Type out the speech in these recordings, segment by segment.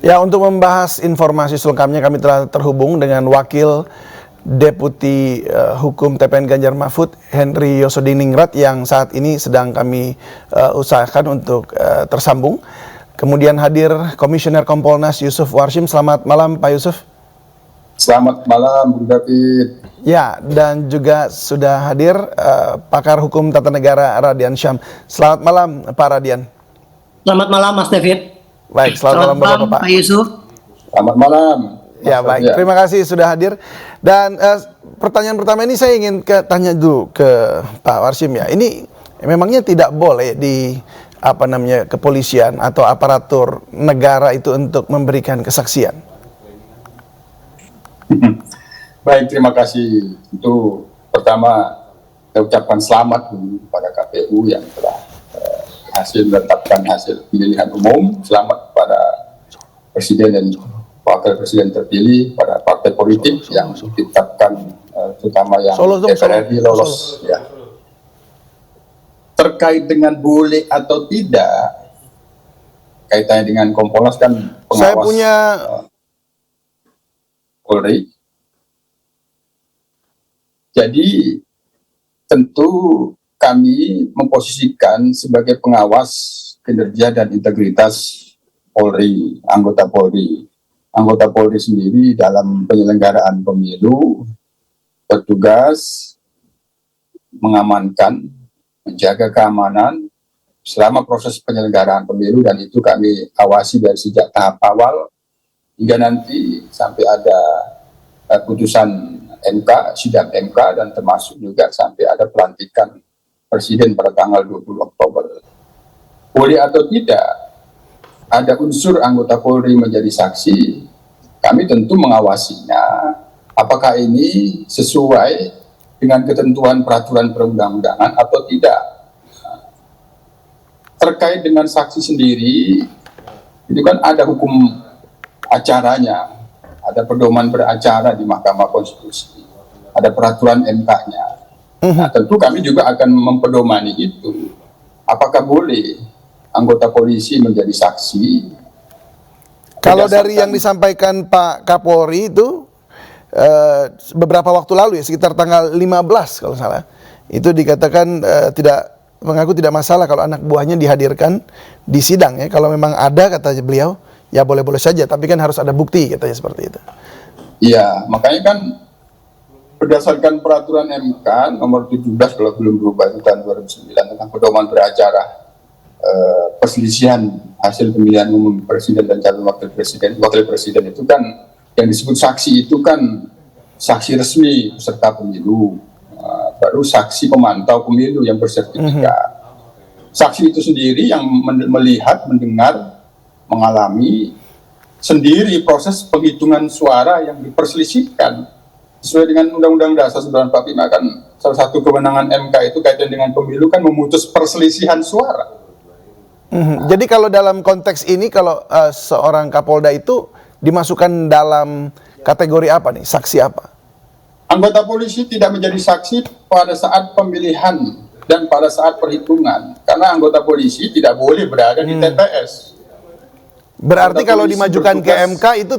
Ya, untuk membahas informasi selengkapnya kami telah terhubung dengan Wakil Deputi Hukum TPN Ganjar Mahfud, Henry Yosodiningrat, yang saat ini sedang kami usahakan untuk tersambung. Kemudian hadir Komisioner Kompolnas Yusuf Warshim. Selamat malam Pak Yusuf. Selamat malam Bung David. Ya, dan juga sudah hadir pakar hukum tata negara Radian Syam. Selamat malam Pak Radian. Selamat malam Mas David. Baik, selamat malam Bapak-Bapak. Pak Yusuf. Selamat malam. Ya, baik. Terima kasih sudah hadir. Dan pertanyaan pertama ini saya ingin tanya dulu ke Pak Warshim ya. Ini memangnya tidak boleh di kepolisian atau aparatur negara itu untuk memberikan kesaksian? Baik, terima kasih. Itu pertama saya ucapkan selamat dulu kepada KPU yang telah hasil menetapkan hasil pemilihan umum. Selamat kepada Presiden dan Wakil Presiden terpilih, pada partai politik yang ditetapkan, terutama yang DPR RI lolos. Ya. Terkait dengan boleh atau tidak, kaitannya dengan Kompolnas kan pengawas. Saya punya Polri. Jadi tentu kami memposisikan sebagai pengawas kinerja dan integritas Polri, anggota Polri. Anggota Polri sendiri dalam penyelenggaraan pemilu bertugas mengamankan, menjaga keamanan selama proses penyelenggaraan pemilu, dan itu kami awasi dari sejak tahap awal hingga nanti sampai ada putusan MK, sidang MK, dan termasuk juga sampai ada pelantikan Presiden pada tanggal 20 Oktober. Boleh atau tidak ada unsur anggota Polri menjadi saksi, kami tentu mengawasinya. Apakah ini sesuai dengan ketentuan peraturan perundang-undangan atau tidak? Terkait dengan saksi sendiri, itu kan ada hukum acaranya, ada pedoman beracara di Mahkamah Konstitusi, ada peraturan MK-nya. Nah, tentu kami juga akan mempedomani itu. Apakah boleh anggota polisi menjadi saksi? Kalau dari yang disampaikan Pak Kapolri itu beberapa waktu lalu ya, sekitar tanggal 15 kalau salah, itu dikatakan mengaku tidak masalah kalau anak buahnya dihadirkan di sidang ya. Kalau memang ada, kata beliau, ya boleh-boleh saja, tapi kan harus ada bukti, katanya seperti itu. Iya, makanya kan berdasarkan peraturan MK nomor 17 kalau belum berubah itu tahun 2009 tentang pedoman beracara perselisihan hasil pemilihan umum presiden dan calon wakil presiden itu kan yang disebut saksi itu kan saksi resmi peserta pemilu, baru saksi pemantau pemilu yang bersertifikat. Saksi itu sendiri yang melihat, mendengar, mengalami sendiri proses penghitungan suara yang diperselisihkan. Sesuai dengan Undang-Undang Dasar 45 kan salah satu kewenangan MK itu kaitan dengan pemilu kan memutus perselisihan suara. Jadi kalau dalam konteks ini, kalau seorang Kapolda itu dimasukkan dalam kategori apa nih? Saksi apa? Anggota polisi tidak menjadi saksi pada saat pemilihan dan pada saat perhitungan, karena anggota polisi tidak boleh berada di TPS. Berarti kalau dimajukan ke MK itu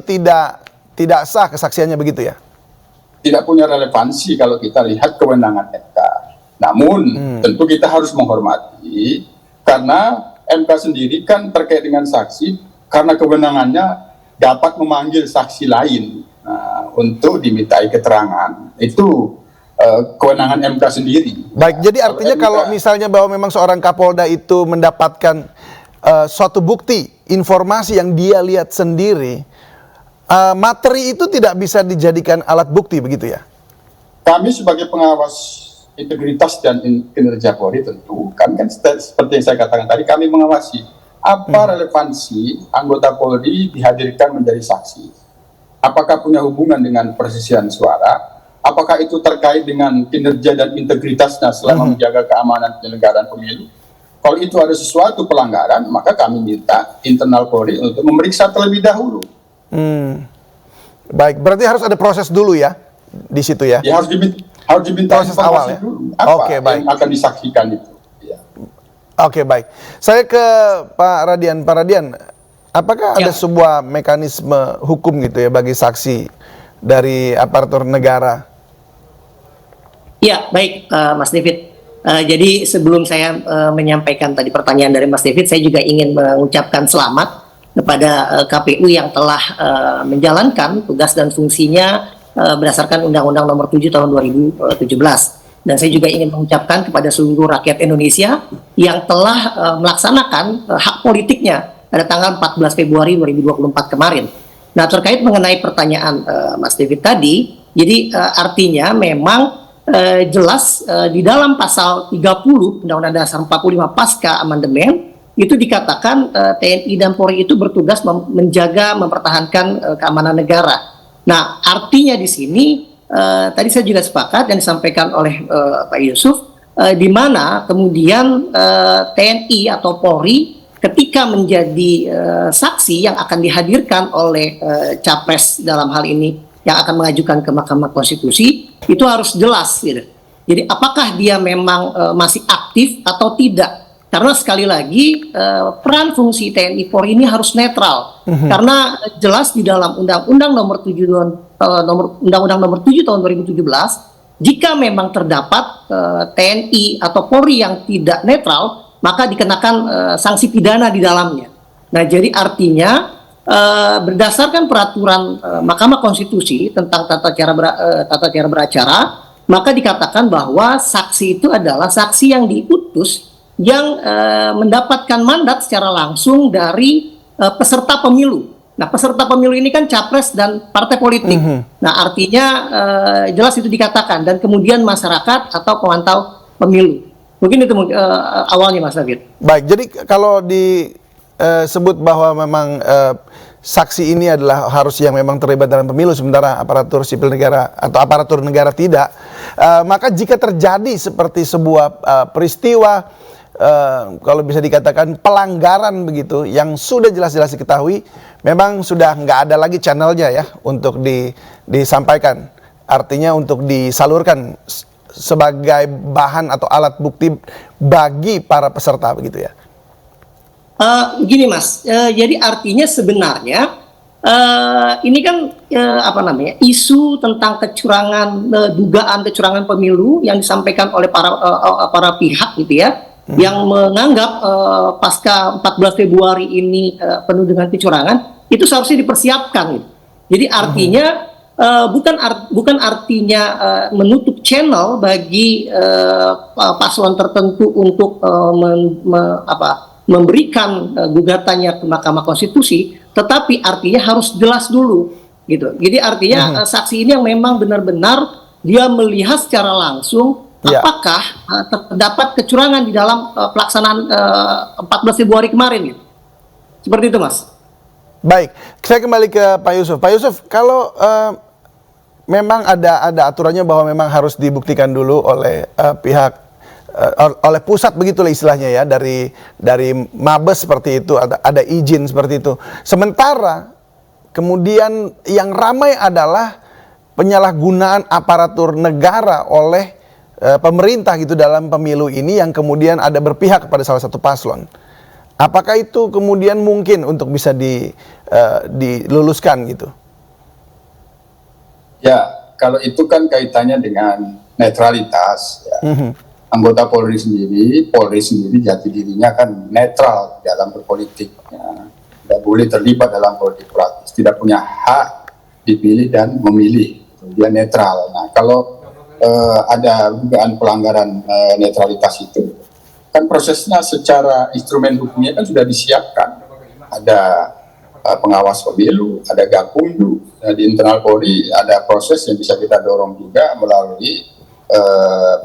tidak sah kesaksiannya, begitu ya? Tidak punya relevansi kalau kita lihat kewenangan MK. Namun tentu kita harus menghormati, karena MK sendiri kan terkait dengan saksi karena kewenangannya dapat memanggil saksi lain untuk dimintai keterangan. Itu kewenangan MK sendiri. Baik, jadi artinya kalau misalnya bahwa memang seorang Kapolda itu mendapatkan suatu bukti, informasi yang dia lihat sendiri, materi itu tidak bisa dijadikan alat bukti, begitu ya? Kami sebagai pengawas integritas dan kinerja Polri tentu, kami kan seperti yang saya katakan tadi, kami mengawasi apa relevansi anggota Polri dihadirkan menjadi saksi. Apakah punya hubungan dengan persisian suara? Apakah itu terkait dengan kinerja dan integritasnya selama menjaga keamanan penyelenggaraan pemilu? Kalau itu ada sesuatu pelanggaran, maka kami minta internal Polri untuk memeriksa terlebih dahulu. Baik, berarti harus ada proses dulu ya di situ ya? Ya harus diminta proses awal ya? dulu. Apa yang akan disaksikan itu? Ya. Oke, baik. Saya ke Pak Radian. Pak Radian, apakah ada sebuah mekanisme hukum gitu ya bagi saksi dari aparatur negara? Ya, baik, Mas David. Jadi sebelum saya menyampaikan tadi pertanyaan dari Mas David, saya juga ingin mengucapkan selamat kepada KPU yang telah menjalankan tugas dan fungsinya berdasarkan Undang-Undang Nomor 7 Tahun 2017. Dan saya juga ingin mengucapkan kepada seluruh rakyat Indonesia yang telah melaksanakan hak politiknya pada tanggal 14 Februari 2024 kemarin. Nah, terkait mengenai pertanyaan Mas David tadi, jadi artinya memang jelas di dalam pasal 30 Undang-Undang Dasar 45 pasca amandemen itu dikatakan TNI dan Polri itu bertugas menjaga, mempertahankan keamanan negara. Nah, artinya di sini tadi saya juga sepakat dan disampaikan oleh Pak Yusuf, di mana kemudian TNI atau Polri ketika menjadi saksi yang akan dihadirkan oleh capres dalam hal ini yang akan mengajukan ke Mahkamah Konstitusi itu harus jelas gitu. Jadi apakah dia memang masih aktif atau tidak? Karena sekali lagi peran fungsi TNI Polri ini harus netral. Karena jelas di dalam Undang-Undang Nomor 7 Undang-Undang Nomor 7 Tahun 2017, jika memang terdapat TNI atau Polri yang tidak netral, maka dikenakan sanksi pidana di dalamnya. Nah, jadi artinya berdasarkan peraturan Mahkamah Konstitusi tentang tata cara beracara, maka dikatakan bahwa saksi itu adalah saksi yang diutus yang mendapatkan mandat secara langsung dari peserta pemilu. Nah, peserta pemilu ini kan capres dan partai politik. Nah, artinya jelas itu dikatakan, dan kemudian masyarakat atau pemantau pemilu. Mungkin itu awalnya, Mas David. Baik, jadi kalau disebut bahwa memang saksi ini adalah harus yang memang terlibat dalam pemilu, sementara aparatur sipil negara atau aparatur negara tidak, maka jika terjadi seperti sebuah peristiwa kalau bisa dikatakan pelanggaran begitu yang sudah jelas-jelas diketahui, memang sudah nggak ada lagi channelnya ya untuk disampaikan, artinya untuk disalurkan sebagai bahan atau alat bukti bagi para peserta begitu ya. Gini Mas, jadi artinya sebenarnya ini kan isu tentang kecurangan, dugaan kecurangan pemilu yang disampaikan oleh para pihak gitu ya, yang menganggap pasca 14 Februari ini penuh dengan kecurangan, itu seharusnya dipersiapkan gitu. Jadi artinya bukan artinya menutup channel bagi paslon tertentu untuk memberikan gugatannya ke Mahkamah Konstitusi, tetapi artinya harus jelas dulu gitu. Jadi artinya saksi ini yang memang benar-benar dia melihat secara langsung apakah terdapat kecurangan di dalam pelaksanaan 14 Februari kemarin gitu. Seperti itu, Mas. Baik, saya kembali ke Pak Yusuf. Pak Yusuf, kalau memang ada aturannya bahwa memang harus dibuktikan dulu oleh oleh pusat begitulah istilahnya ya, dari Mabes seperti itu, ada izin seperti itu. Sementara kemudian yang ramai adalah penyalahgunaan aparatur negara oleh pemerintah gitu dalam pemilu ini, yang kemudian ada berpihak kepada salah satu paslon. Apakah itu kemudian mungkin untuk bisa diluluskan gitu? Ya, kalau itu kan kaitannya dengan netralitas ya. Anggota Polri sendiri jati dirinya kan netral dalam berpolitik ya. Tidak boleh terlibat dalam politik praktis, tidak punya hak dipilih dan memilih, dia netral. Nah, kalau ada dugaan pelanggaran netralitas itu, kan prosesnya secara instrumen hukumnya kan sudah disiapkan. Ada pengawas pemilu, ada Gakumdu, di internal Polri ada proses yang bisa kita dorong juga melalui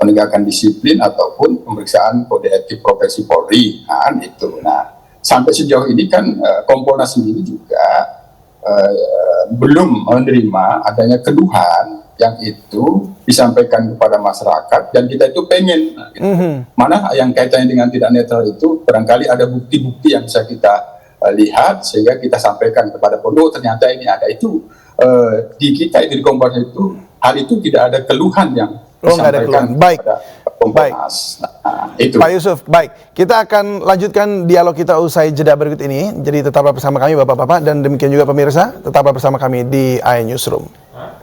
penegakan disiplin ataupun pemeriksaan kode etik profesi Polri, kan itu. Nah, sampai sejauh ini kan Kompolnas sendiri juga belum menerima adanya keluhan yang itu disampaikan kepada masyarakat, dan kita itu pengen mana yang kaitannya dengan tidak netral itu barangkali ada bukti-bukti yang bisa kita lihat sehingga kita sampaikan kepada Polri, ternyata ini ada itu di kita di Kompolnas itu hal itu tidak ada keluhan yang disampaikan kepada Kompolnas. Nah, itu. Pak Yusuf, baik. Kita akan lanjutkan dialog kita usai jeda berikut ini. Jadi tetaplah bersama kami Bapak-Bapak dan demikian juga pemirsa, tetaplah bersama kami di AN Newsroom.